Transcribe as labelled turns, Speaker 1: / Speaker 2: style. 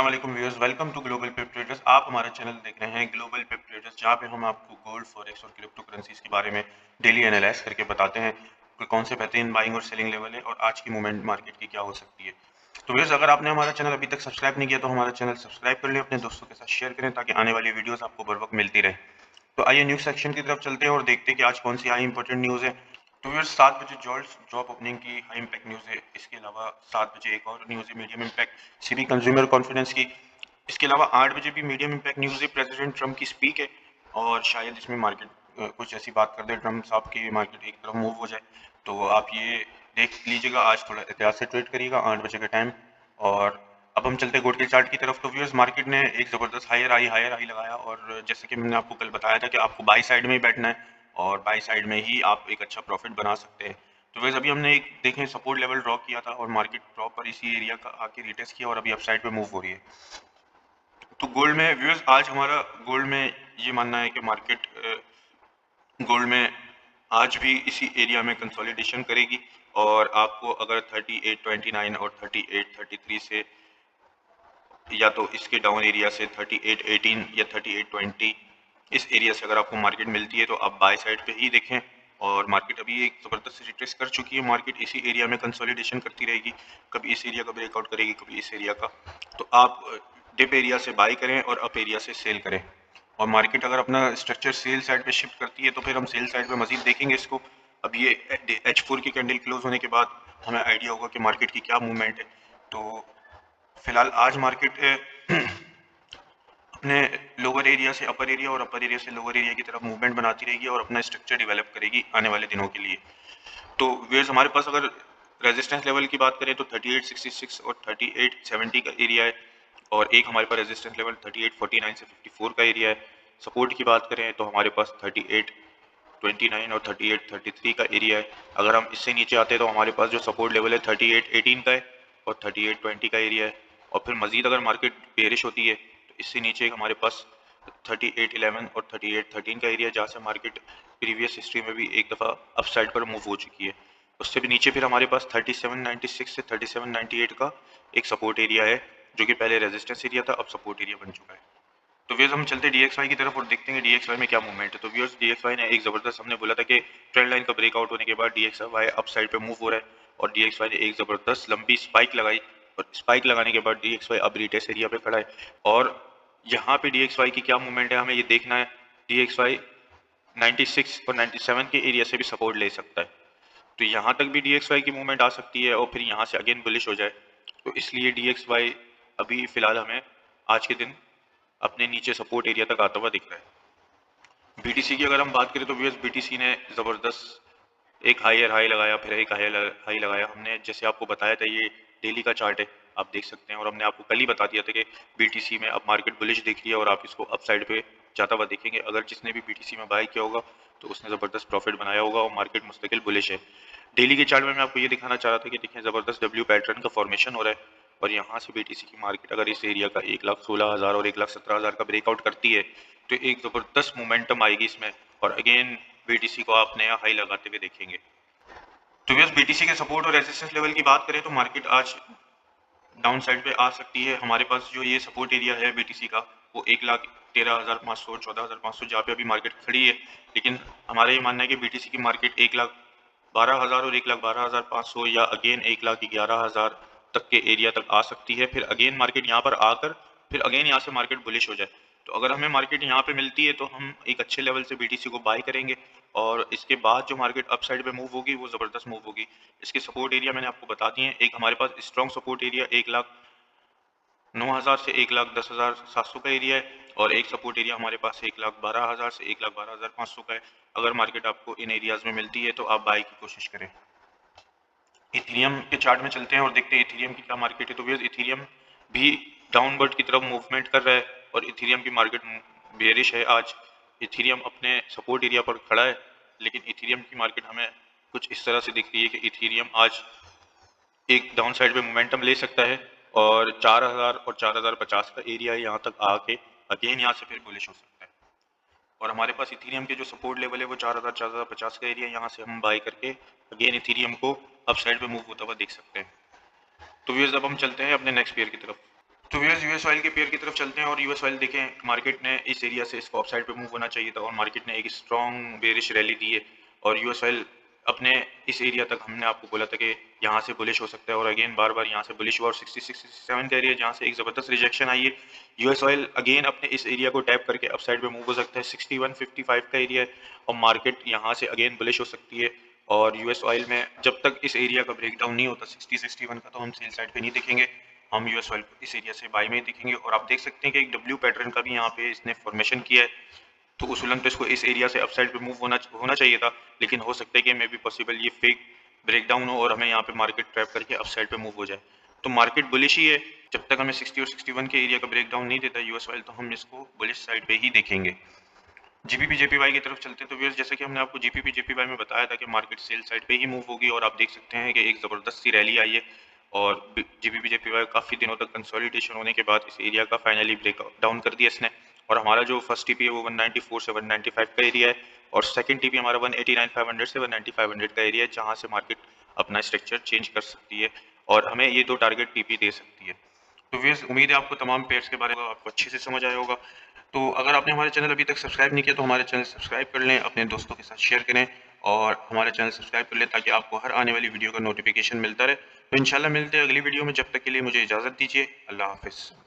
Speaker 1: अस्सलाम वालेकुम viewers, welcome to global pip traders. आप हमारा चैनल देख रहे हैं ग्लोबल पिप ट्रेडर्स, जहां पे हम आपको गोल्ड, फॉरेक्स और क्रिप्टो करेंसीज के बारे में डेली एनालाइज करके बताते हैं कि कौन से बेहतरीन बाइंग और सेलिंग लेवल है और आज की मूवमेंट मार्केट की क्या हो सकती है। तो व्यूअर्स, अगर आपने हमारा चैनल अभी तक सब्सक्राइब नहीं किया तो हमारा चैनल सब्सक्राइब कर लें, अपने दोस्तों के साथ शेयर करें ताकि आने वाली वीडियोस आपको बर वक्त मिलती रहे। तो आइए न्यूज़ सेक्शन की तरफ चलते हैं और देखते हैं कि आज कौन सी हाई इंपॉर्टेंट न्यूज़ है। तो व्यूअर्स, 7 बजे जॉब ओपनिंग की हाई इम्पैक्ट न्यूज़ है। इसके अलावा 7 बजे एक और न्यूज़ है medium impact CB consumer confidence की। इसके अलावा 8 बजे भी मीडियम इम्पैक्ट न्यूज़ है, प्रेसिडेंट ट्रम्प की स्पीक है और शायद इसमें मार्केट कुछ ऐसी बात कर दे ट्रम्प साहब की मार्केट एक तरफ मूव हो जाए। तो आप ये देख लीजिएगा, आज थोड़ा एहतियात से ट्रेड करिएगा 8 बजे का टाइम। और अब हम चलते हैं गोल्ड के चार्ट की तरफ। तो व्यूअर्स, मार्केट ने एक ज़बरदस्त हायर हाई लगाया और जैसे कि मैंने आपको कल बताया था कि आपको बाई साइड में ही बैठना है और बाई साइड में ही आप एक अच्छा प्रॉफिट बना सकते हैं। तो व्यूअर्स, अभी हमने एक देखें सपोर्ट लेवल ड्रॉ किया था और मार्केट ड्रॉप पर इसी एरिया का आके रिटेस्ट किया और अभी अपसाइड पे मूव हो रही है। तो गोल्ड में व्यूअर्स, आज हमारा गोल्ड में ये मानना है कि मार्केट गोल्ड में आज भी इसी एरिया में कंसोलिडेशन करेगी और आपको अगर 3829 और 3833 से या तो इसके डाउन एरिया से 3818 या 3820 इस एरिया से अगर आपको मार्केट मिलती है तो आप बाय साइड पे ही देखें। और मार्केट अभी एक ज़बरदस्त रिट्रेस कर चुकी है, मार्केट इसी एरिया में कंसोलिडेशन करती रहेगी, कभी इस एरिया का ब्रेकआउट करेगी, कभी इस एरिया का। तो आप डिप एरिया से बाई करें और अप एरिया से सेल करें। और मार्केट अगर अपना स्ट्रक्चर सेल साइड पे शिफ्ट करती है तो फिर हम सेल साइड पे मजीद देखेंगे इसको। अब ये H4 की कैंडल क्लोज होने के बाद हमें आइडिया होगा कि मार्केट की क्या मूवमेंट है। तो फिलहाल आज मार्केट अपने लोअर एरिया से अपर एरिया और अपर एरिया से लोअर एरिया की तरफ मूवमेंट बनाती रहेगी और अपना स्ट्रक्चर डेवलप करेगी आने वाले दिनों के लिए। तो व्यूअर्स, हमारे पास अगर रेजिस्टेंस लेवल की बात करें तो 3866 और 3870 का एरिया है और एक हमारे पास रेजिस्टेंस लेवल 3849 से 54 का एरिया है। सपोर्ट की बात करें तो हमारे पास 3829 और 3833 का एरिया है। अगर हम इससे नीचे आते हैं तो हमारे पास जो सपोर्ट लेवल है 3818 का है और 3820 का एरिया है। और फिर मजीद अगर मार्केट बेरिश होती है तो इससे नीचे हमारे पास 3811 और 3813 का एरिया, जहाँ से मार्केट प्रीवियस हिस्ट्री में भी एक दफ़ा अपसाइड पर मूव हो चुकी है। उससे भी नीचे फिर हमारे पास 3796 से 3798 का एक सपोर्ट एरिया है, जो कि पहले रेजिस्टेंस एरिया था, अब सपोर्ट एरिया बन चुका है। तो व्यूअर्स, हम चलते हैं DXY की तरफ और देखते हैं DXY में क्या मूवमेंट है। तो व्यूअर्स, DXY ने एक ज़बरदस्त, हमने बोला था कि ट्रेंड लाइन का ब्रेकआउट होने के बाद DXY अप साइड पे मूव हो रहा है और DXY ने एक ज़बरदस्त लंबी स्पाइक लगाई और स्पाइक लगाने के बाद DXY अब रिटेस्ट एरिया पे खड़ा है। और यहाँ पे DXY की क्या मूवमेंट है हमें ये देखना है। DXY 96 और 97 के एरिया से भी सपोर्ट ले सकता है, तो यहाँ तक भी DXY की मूवमेंट आ सकती है और फिर यहाँ से अगेन बुलिश हो जाए। तो इसलिए DXY अभी फिलहाल हमें आज के दिन अपने नीचे सपोर्ट एरिया तक आता हुआ दिख रहा है। BTC की अगर हम बात करें तो व्यूअर्स, BTC ने ज़बरदस्त एक हायर हाई लगाया, फिर एक हायर हाई लगाया। हमने जैसे आपको बताया था, ये डेली का चार्ट है, आप देख सकते हैं, और हमने आपको कल ही बता दिया था कि BTC में अब मार्केट बुलिश दिख रही है और आप इसको अप साइड पे जाता हुआ देखेंगे। अगर जिसने भी BTC में बाय किया होगा तो उसने ज़बरदस्त प्रॉफिट बनाया होगा और मार्केट मुस्तकिल बुलिश है। डेली के चार्ट में मैं आपको ये दिखाना चाह रहा था कि देखें, ज़बरदस्त डब्ल्यू पैटर्न का फॉर्मेशन हो रहा है और यहाँ से BTC की मार्केट अगर इस एरिया का 1,16,000 और 1,17,000 का ब्रेकआउट करती है तो एक ज़बरदस्त मोमेंटम आएगी इसमें और अगेन BTC को आप नया हाई लगाते हुए देखेंगे। तो व्यूअर्स, BTC के सपोर्ट और रेजिस्टेंस लेवल की बात करें तो मार्केट आज डाउन साइड पे आ सकती है। हमारे पास जो ये सपोर्ट एरिया है BTC का, वो 1,13,500 14,500 जहाँ पे अभी मार्केट खड़ी है। लेकिन हमारा ये मानना है कि BTC की मार्केट 1,12,000 और 1,12,500 या अगेन 1,11,000 तक के एरिया तक आ सकती है। फिर अगेन मार्केट यहाँ पर आकर फिर अगेन यहाँ से मार्केट बुलिश हो जाए। तो अगर हमें मार्केट यहाँ पे मिलती है तो हम एक अच्छे लेवल से BTC को बाय करेंगे और इसके बाद जो मार्केट अप साइड पे मूव होगी वो ज़बरदस्त मूव होगी। इसके सपोर्ट एरिया मैंने आपको बता दिए हैं। एक हमारे पास स्ट्रॉन्ग सपोर्ट एरिया 1,09,000 से 1,10,700 का एरिया है और एक सपोर्ट एरिया हमारे पास 1,12,000 से 1,12,500 का है। अगर मार्केट आपको इन एरियाज में मिलती है तो आप बाय की कोशिश करें। इथेरियम के चार्ट में चलते हैं और देखते हैं इथेरियम की क्या मार्केट है। तो व्यूअर्स, इथेरियम भी डाउनवर्ड की तरफ मूवमेंट कर रहा है और इथेरियम की मार्केट बेयरिश है आज। इथेरियम अपने सपोर्ट एरिया पर खड़ा है, लेकिन इथेरियम की मार्केट हमें कुछ इस तरह से दिख रही है कि इथेरियम आज एक डाउन साइड पे मोमेंटम ले सकता है और 4,000 और 4,050 का एरिया यहाँ तक आके अगेन यहाँ से फिर बुलिश हो सकता है। और हमारे पास इथेरियम के जो सपोर्ट लेवल है वो 4,000 4,050 का एरिया, यहाँ से हम बाय करके अगेन इथेरियम को अप साइड पे मूव होता हुआ देख सकते हैं। तो व्यूअर्स, अब हम चलते हैं अपने नेक्स्ट पेयर की तरफ। तो व्यूअर्स यूएस ऑयल के पेयर की तरफ चलते हैं और यूएस ऑयल देखें मार्केट ने इस एरिया से इसको अपसाइड पे मूव होना चाहिए था और मार्केट ने एक स्ट्रॉन्ग बेरिश रैली दी है और यूएस ऑयल अपने इस एरिया तक हमने आपको बोला था कि यहाँ से बुलिश हो सकता है और अगेन बार बार यहाँ से बुलिश हुआ और 66-67 का एरिया जहाँ से एक ज़बरदस्त रिजेक्शन आई है। यूएस ऑयल अगेन अपने इस एरिया को टैप करके अपसाइड पे मूव हो सकता है। 61-55 का एरिया है और मार्केट यहाँ से अगेन बुलिश हो सकती है और यूएस ऑयल में जब तक इस एरिया का ब्रेकडाउन नहीं होता 60-61 का तो हम सेल साइड पे नहीं दिखेंगे, हम यूएस ऑयल इस एरिया से बाय में दिखेंगे। और आप देख सकते हैं कि एक डब्ल्यू पैटर्न का भी यहाँ पे इसने फॉर्मेशन किया है, तो उसूलन तो इसको इस एरिया से अपसाइड पे मूव होना चाहिए था, लेकिन हो सकता है कि मे बी पॉसिबल ये फेक ब्रेकडाउन हो और हमें यहाँ पे मार्केट ट्रैप करके अपसाइड पे मूव हो जाए। तो मार्केट बुलिश ही है, जब तक हमें 60 और 61 के एरिया का ब्रेकडाउन नहीं देता यूएस ऑयल तो हम इसको बुलिश साइड पे ही देखेंगे। जीबीपी जेपीवाई की तरफ चलते हैं तो व्यूअर्स जैसे कि हमने आपको जीपीपी जेपीवाई में बताया था कि मार्केट सेल साइड पे ही मूव होगी और आप देख सकते हैं कि एक ज़बरदस्त सी रैली आई है और जीबीपी जेपीवाई काफ़ी दिनों तक कंसोलिडेशन होने के बाद इस एरिया का फाइनली ब्रेक डाउन कर दिया इसने और हमारा जो फर्स्ट टीपी है वो 194 से 195 का एरिया है और सेकंड टीपी हमारा 189,500 से 19500 का एरिया है जहाँ से मार्केट अपना स्ट्रक्चर चेंज कर सकती है और हमें ये दो टारगेट टीपी दे सकती है। तो व्यूअर्स उम्मीद है आपको तमाम पेयर्स के बारे में आपको अच्छे से समझ आया होगा। तो अगर आपने हमारे चैनल अभी तक सब्सक्राइब नहीं किया तो हमारे चैनल सब्सक्राइब कर लें, अपने दोस्तों के साथ शेयर करें और हमारे चैनल सब्सक्राइब कर लें ताकि आपको हर आने वाली वीडियो का नोटिफिकेशन मिलता रहे। तो इंशाल्लाह मिलते हैं अगली वीडियो में, जब तक के लिए मुझे इजाज़त दीजिए। अल्लाह हाफ़िज़।